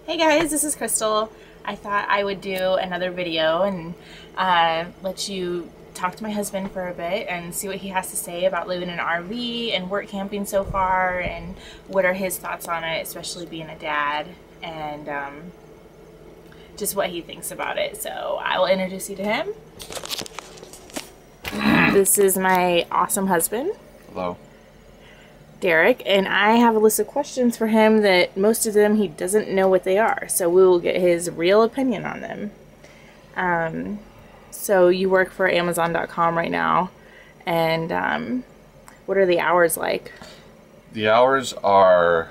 Hey guys, this is Crystal. I thought I would do another video and let you talk to my husband for a bit and see what he has to say about living in an RV and work camping so far, and what are his thoughts on it, especially being a dad, and just what he thinks about it. So I will introduce you to him. This is my awesome husband. Hello. Derek, and I have a list of questions for him that most of them he doesn't know what they are, so we will get his real opinion on them. So you work for Amazon.com right now, and what are the hours like? The hours are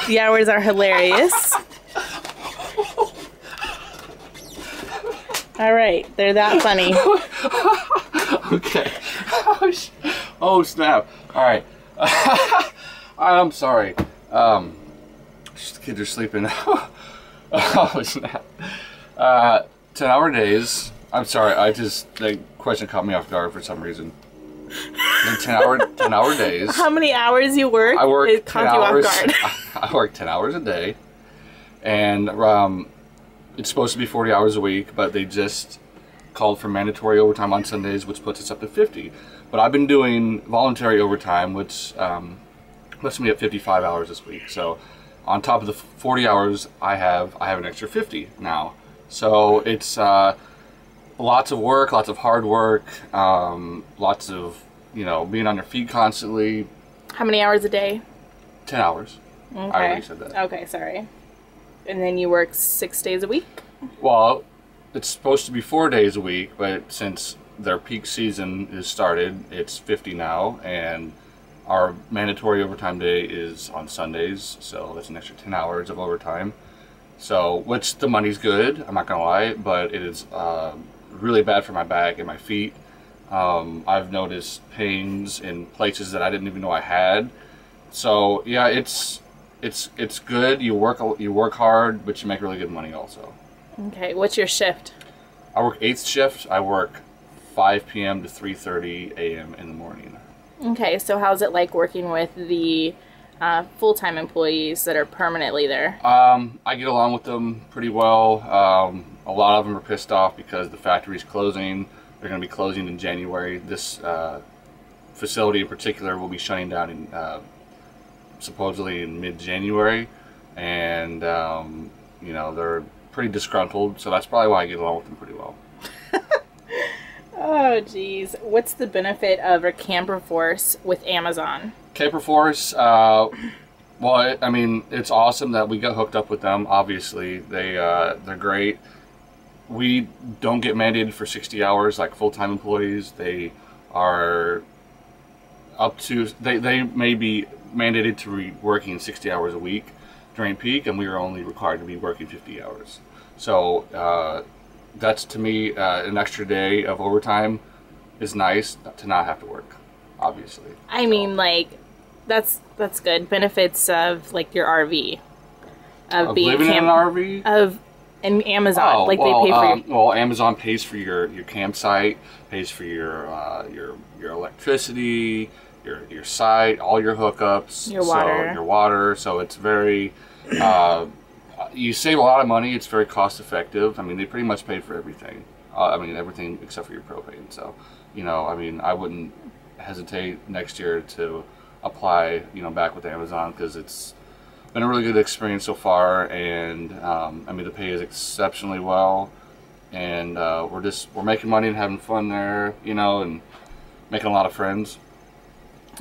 The hours are hilarious. All right, they're that funny. okay. Oh snap! All right. I'm sorry. Just the kids are sleeping. Oh snap! 10-hour days. I'm sorry. The question caught me off guard for some reason. 10-hour days. How many hours you work? I work it 10 caught hours. You off guard. I work 10 hours a day, and it's supposed to be 40 hours a week, but they just called for mandatory overtime on Sundays, which puts us up to 50. But I've been doing voluntary overtime, which puts me at 55 hours this week. So on top of the 40 hours I have an extra 50 now. So it's lots of work, lots of hard work, lots of, being on your feet constantly. How many hours a day? 10 hours. Okay. I already said that. Okay, sorry. And then you work 6 days a week? Well, it's supposed to be 4 days a week, but since their peak season is started, it's 50 now, and our mandatory overtime day is on Sundays, so that's an extra 10 hours of overtime. So, which the money's good, I'm not gonna lie, but it is really bad for my back and my feet. I've noticed pains in places that I didn't even know I had. So yeah, it's good. You work hard, but you make really good money also. Okay, what's your shift? I work 8th shift. I work 5 p.m. to 3:30 a.m. in the morning. Okay, so how's it like working with the full-time employees that are permanently there? I get along with them pretty well. A lot of them are pissed off because the factory's closing. They're going to be closing in January. This facility in particular will be shutting down in supposedly in mid-January, and they're pretty disgruntled, so that's probably why I get along with them pretty well. Oh geez, what's the benefit of a camper force with Amazon? Camper force, well, I mean, it's awesome that we got hooked up with them. Obviously, they're great. We don't get mandated for 60 hours like full-time employees. They are up to, they may be mandated to be working 60 hours a week during peak, and we are only required to be working 50 hours. So that's, to me, an extra day of overtime is nice to not have to work, obviously. I mean, like, that's good. Benefits of, like, your RV. Of being living in an RV? And Amazon, they pay for your... Well, Amazon pays for your campsite, pays for your electricity, your site, all your hookups, your water. So it's very, you save a lot of money. It's very cost effective. I mean, they pretty much pay for everything. I mean, everything except for your propane. So, I mean, I wouldn't hesitate next year to apply, back with Amazon, because it's been a really good experience so far, and I mean, the pay is exceptionally well, and we're making money and having fun there, and making a lot of friends.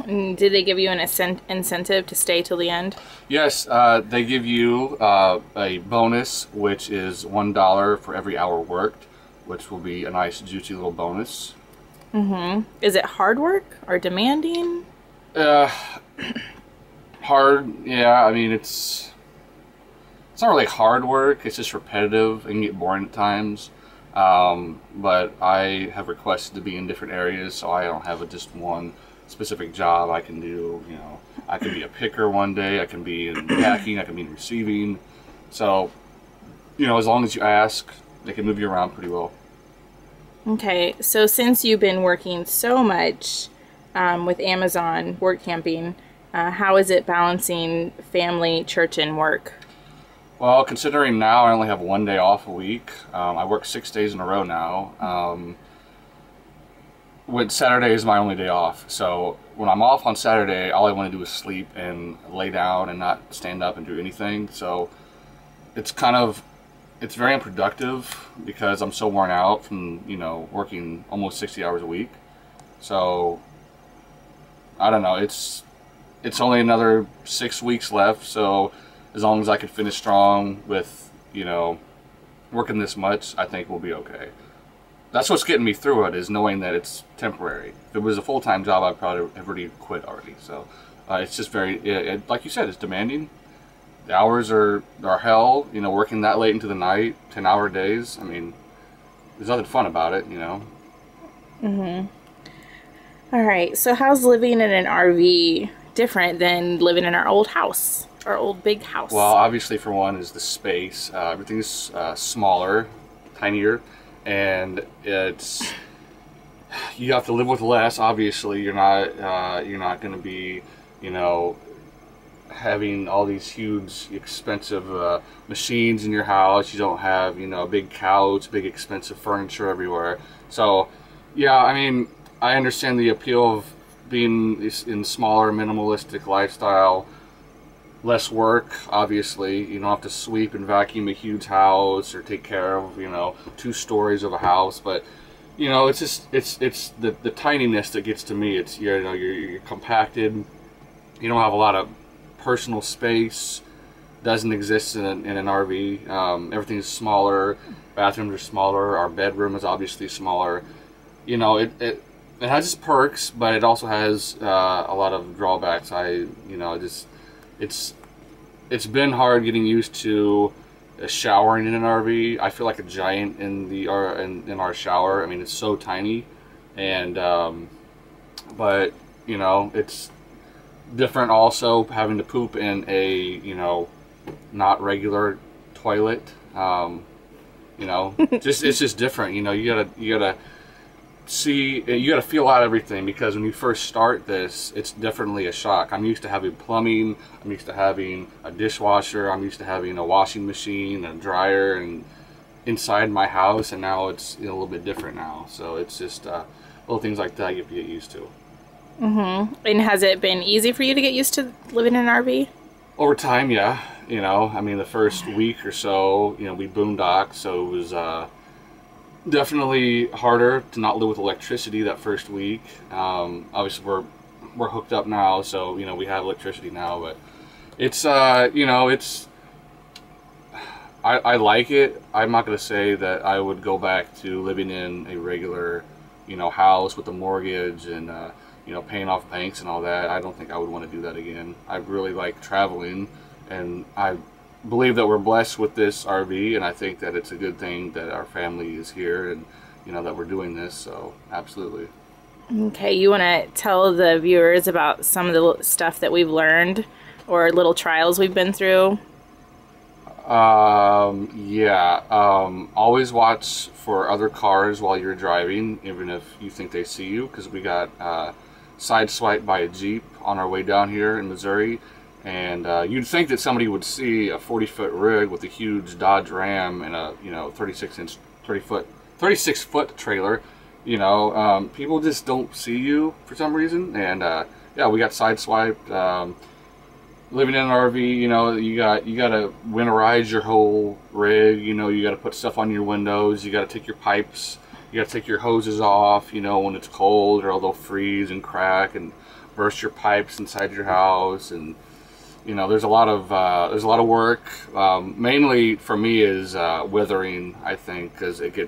Did they give you an incentive to stay till the end? Yes, they give you a bonus, which is $1 for every hour worked, which will be a nice juicy little bonus. Mm-hmm. Is it hard work or demanding? Hard, yeah. I mean, it's not really hard work. It's just repetitive and get boring at times. But I have requested to be in different areas, so I don't have just one specific job. I can do, I can be a picker one day. I can be in packing. I can be in receiving. So, as long as you ask, they can move you around pretty well. Okay, so since you've been working so much with Amazon work camping, how is it balancing family, church, and work? Well, considering now I only have 1 day off a week, I work 6 days in a row now. When Saturday is my only day off, so when I'm off on Saturday, all I want to do is sleep and lay down and not stand up and do anything. So it's it's very unproductive because I'm so worn out from, working almost 60 hours a week. So I don't know, it's only another 6 weeks left, so as long as I can finish strong with, working this much, I think we'll be okay. That's what's getting me through it, is knowing that it's temporary. If it was a full-time job, I'd probably have already quit already. So it's just like you said, it's demanding. The hours are hell, working that late into the night, 10-hour days. I mean, there's nothing fun about it, Mm-hmm. All right, so how's living in an RV different than living in our old house, our old big house? Well, obviously, for one, is the space. Everything's smaller, tinier, and you have to live with less. Obviously, you're not going to be, having all these huge, expensive machines in your house. You don't have, a big couch, big expensive furniture everywhere. So, yeah, I mean, I understand the appeal of being in smaller, minimalistic lifestyle. Less work, obviously. You don't have to sweep and vacuum a huge house or take care of, 2 stories of a house. But, it's just it's the tininess that gets to me. It's you're compacted. You don't have a lot of personal space. Doesn't exist in an RV. Everything is smaller. Bathrooms are smaller. Our bedroom is obviously smaller. It has its perks, but it also has a lot of drawbacks. It's been hard getting used to showering in an RV. I feel like a giant in our shower. I mean, it's so tiny, and but it's different also having to poop in a not regular toilet. It's just different. You gotta feel out everything, because when you first start this, it's definitely a shock. I'm used to having plumbing, I'm used to having a dishwasher, I'm used to having a washing machine, a dryer, and inside my house, and now it's a little bit different now. So it's just little things like that you have to get used to. Mm-hmm. And has it been easy for you to get used to living in an RV? Over time, yeah. I mean, the first week or so, we boondocked, so it was definitely harder to not live with electricity that first week. Obviously, we're hooked up now, so we have electricity now. But it's I like it. I'm not going to say that I would go back to living in a regular house with a mortgage and paying off banks and all that. I don't think I would want to do that again. I really like traveling, and I believe that we're blessed with this RV, and I think that it's a good thing that our family is here and that we're doing this. So absolutely. Okay, you want to tell the viewers about some of the stuff that we've learned or little trials we've been through? Always watch for other cars while you're driving, even if you think they see you, because we got sideswiped by a Jeep on our way down here in Missouri. And you'd think that somebody would see a 40-foot rig with a huge Dodge Ram and a 36-foot trailer. People just don't see you for some reason. And we got sideswiped. Living in an RV, you gotta winterize your whole rig. You gotta put stuff on your windows. You gotta take your pipes. You gotta take your hoses off. When it's cold, or they'll freeze and crack and burst your pipes inside your house. And there's a lot of work. Mainly for me is weathering, I think, because it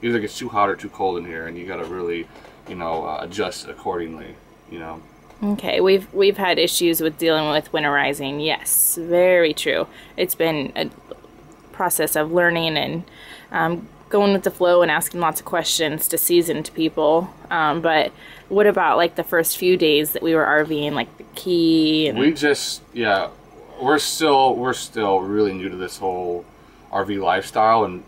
either gets too hot or too cold in here, and you got to really, adjust accordingly. Okay, we've had issues with dealing with winterizing. Yes, very true. It's been a process of learning and going with the flow and asking lots of questions to seasoned people. But what about like the first few days that we were RVing, like the key? And we're still really new to this whole RV lifestyle, and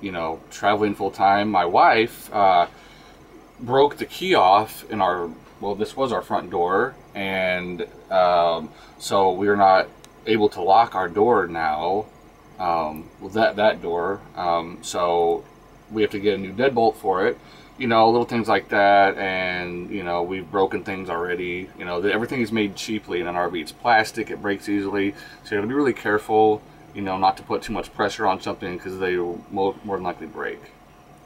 you know, traveling full time. My wife broke the key off in our, well, this was our front door, and so we are not able to lock our door now. That door. So we have to get a new deadbolt for it. You know, little things like that, and you know, we've broken things already. You know, everything is made cheaply in an RV. It's plastic; it breaks easily, so you have to be really careful. You know, not to put too much pressure on something because they will more than likely break.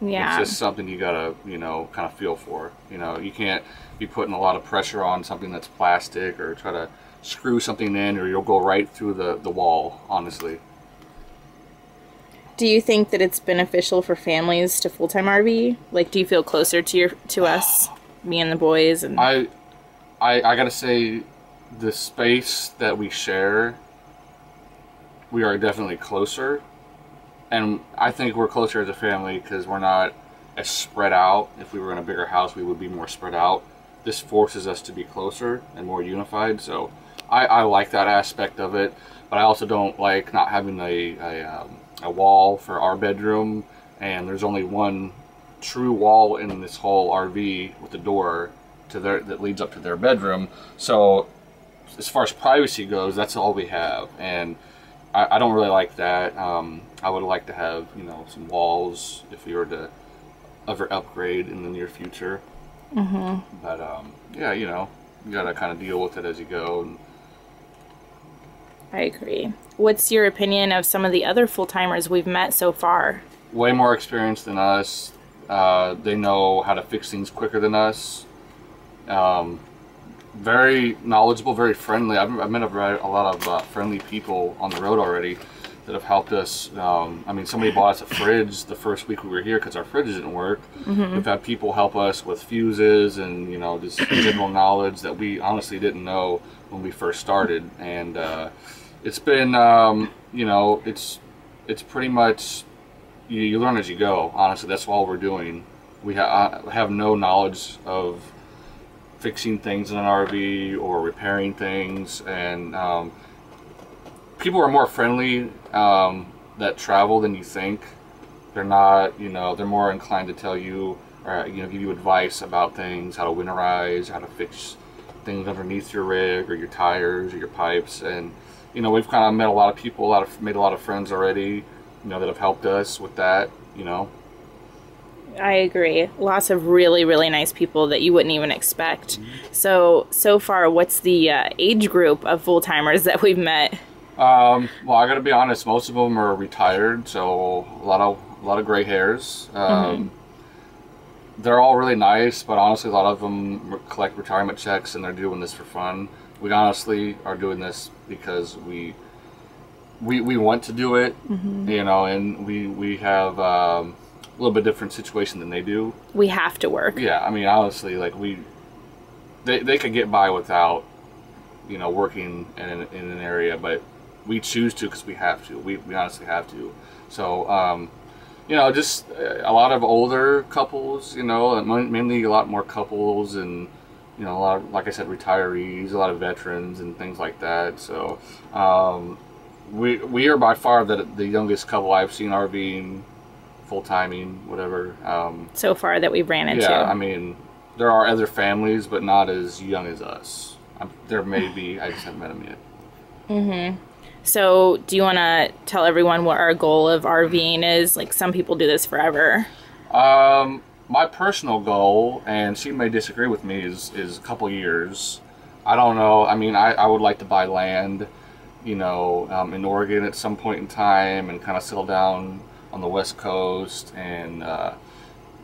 Yeah. It's just something you gotta, you know, kind of feel for. You know, you can't be putting a lot of pressure on something that's plastic, or try to screw something in, or you'll go right through the wall. Honestly. Do you think that it's beneficial for families to full-time RV? Like, do you feel closer to us, me and the boys? And I gotta say, the space that we share, we are definitely closer, and I think we're closer as a family because we're not as spread out. If we were in a bigger house, we would be more spread out. This forces us to be closer and more unified, so I like that aspect of it, but I also don't like not having a wall for our bedroom, and there's only one true wall in this whole RV with a door to that leads up to their bedroom. So as far as privacy goes, that's all we have, and I don't really like that. I would like to have, you know, some walls if we were to ever upgrade in the near future. But yeah, you know, you gotta kind of deal with it as you go. And I agree. What's your opinion of some of the other full-timers we've met so far? way more experienced than us. They know how to fix things quicker than us. Very knowledgeable, very friendly. I've met a lot of friendly people on the road already that have helped us. I mean, somebody bought us a fridge the first week we were here because our fridge didn't work. Mm-hmm. We've had people help us with fuses and, you know, just general knowledge that we honestly didn't know when we first started. And it's been, you know, it's pretty much, you learn as you go. Honestly, that's all we're doing. We have no knowledge of fixing things in an RV or repairing things, and people are more friendly that travel than you think. They're not, you know, they're more inclined to tell you, or, you know, give you advice about things, how to winterize, how to fix things underneath your rig or your tires or your pipes. And you know, we've kind of met a lot of people, made a lot of friends already, you know, that have helped us with that, you know. I agree. Lots of really, really nice people that you wouldn't even expect. Mm-hmm. So far, what's the age group of full-timers that we've met? Well, I gotta be honest, most of them are retired, so a lot of gray hairs. Mm-hmm. They're all really nice, but honestly, a lot of them collect retirement checks and they're doing this for fun. We honestly are doing this because we want to do it, mm-hmm. you know, and we have a little bit different situation than they do. We have to work. Yeah, I mean, honestly, like they could get by without, you know, working in an area, but we choose to because we have to. We honestly have to. So, you know, just a lot of older couples, you know, mainly a lot more couples, and you know, a lot of, like I said, retirees, a lot of veterans and things like that. So, we are by far the youngest couple I've seen RVing, full-timing, whatever. So far that we've ran into. Yeah, I mean, there are other families, but not as young as us. There may be, I just haven't met them yet. Mm-hmm. So, do you want to tell everyone what our goal of RVing is? Like, some people do this forever. My personal goal, and she may disagree with me, is a couple years. I don't know. I mean, I would like to buy land, you know, in Oregon at some point in time, and kind of settle down on the West Coast and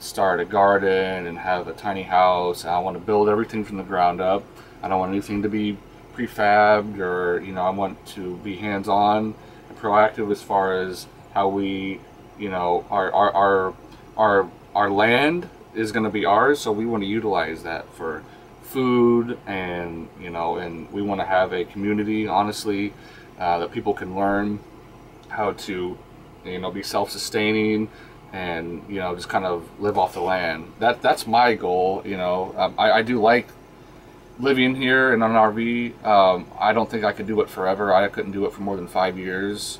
start a garden and have a tiny house. I want to build everything from the ground up. I don't want anything to be prefabbed, or, you know, I want to be hands-on and proactive as far as how we, you know, our land is going to be ours, so we want to utilize that for food, and, you know, and we want to have a community, honestly, that people can learn how to, you know, be self-sustaining and, you know, just kind of live off the land. That's my goal, you know. I do like living here in an RV. I don't think I could do it forever. I couldn't do it for more than 5 years.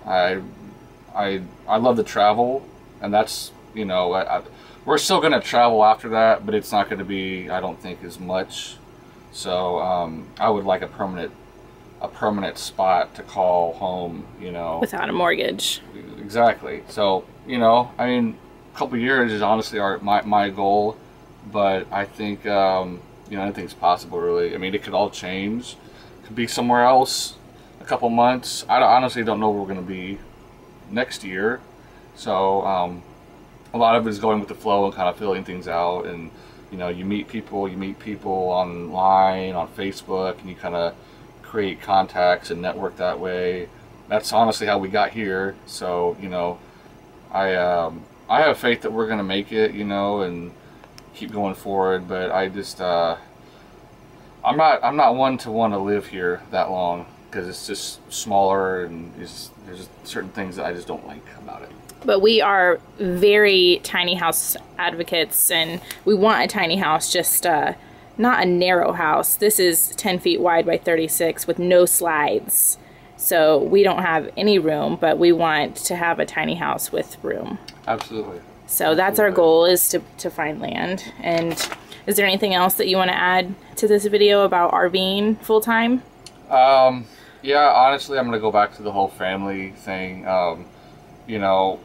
I love to travel, and that's, you know, we're still going to travel after that, but it's not going to be, I don't think, as much. So I would like a permanent spot to call home, you know, without a mortgage. Exactly. So, you know, I mean, a couple years is honestly my goal, but I think, you know, anything's possible, really. I mean, it could all change. It could be somewhere else a couple months. I honestly don't know where we're going to be next year. So a lot of it is going with the flow and kind of filling things out. And, you know, you meet people online, on Facebook, and you kind of create contacts and network that way. That's honestly how we got here. So, you know, I have faith that we're going to make it, you know, and keep going forward. But I just, I'm not one to want to live here that long, because it's just smaller, and there's just certain things that I just don't like about it. But we are very tiny house advocates, and we want a tiny house, just not a narrow house. This is 10 feet wide by 36 with no slides. So we don't have any room, but we want to have a tiny house with room. Absolutely. So that's our goal, is to find land. And is there anything else that you want to add to this video about RVing full time? Yeah, honestly, I'm going to go back to the whole family thing. You know,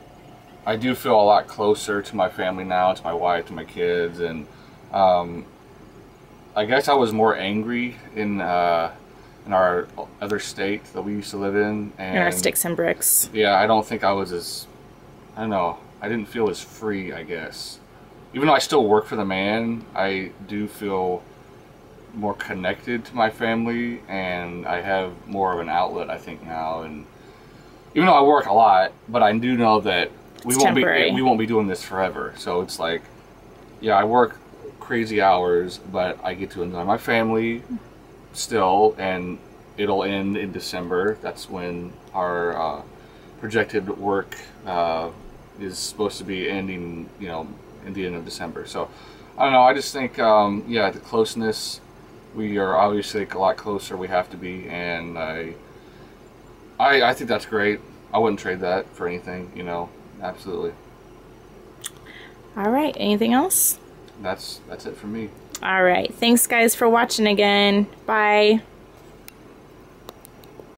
I do feel a lot closer to my family now, to my wife, to my kids, and I guess I was more angry in our other state that we used to live in. And in our sticks and bricks. Yeah, I don't think I was as, I don't know, I didn't feel as free, I guess. Even though I still work for the man, I do feel more connected to my family, and I have more of an outlet, I think, now. And even though I work a lot, but I do know that we won't be doing this forever. So it's like, yeah, I work crazy hours, but I get to enjoy my family still, and it'll end in December. That's when our projected work is supposed to be ending, you know, in the end of December. So I don't know, I just think, yeah, the closeness, we are obviously a lot closer, we have to be, and I think that's great. I wouldn't trade that for anything, you know. Absolutely. All right, anything else? That's it for me. All right, thanks guys for watching again. Bye.